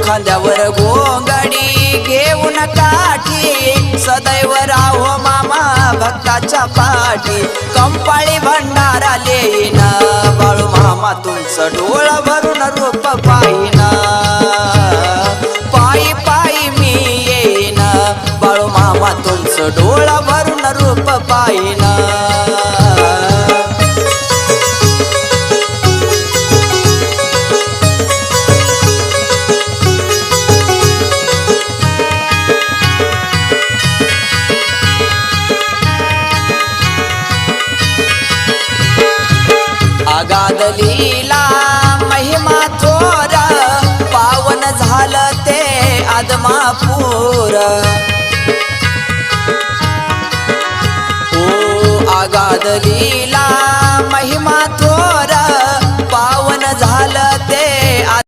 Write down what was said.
खांद्यावर घोंगडी घेऊन काठी सदैव राहो मामा भक्ताच्या पाठी कंपाळी भंडारा लेईन बाळू मामा तुमचं डोळ भरून रूप पाहिन पायी पायी मी येईन बाळू मामा तुमचं डोळ भरून रूप पाहिन अगाध लीला महिमा थोर पावन झालं ते आदमापूर ओ अगाध लीला महिमा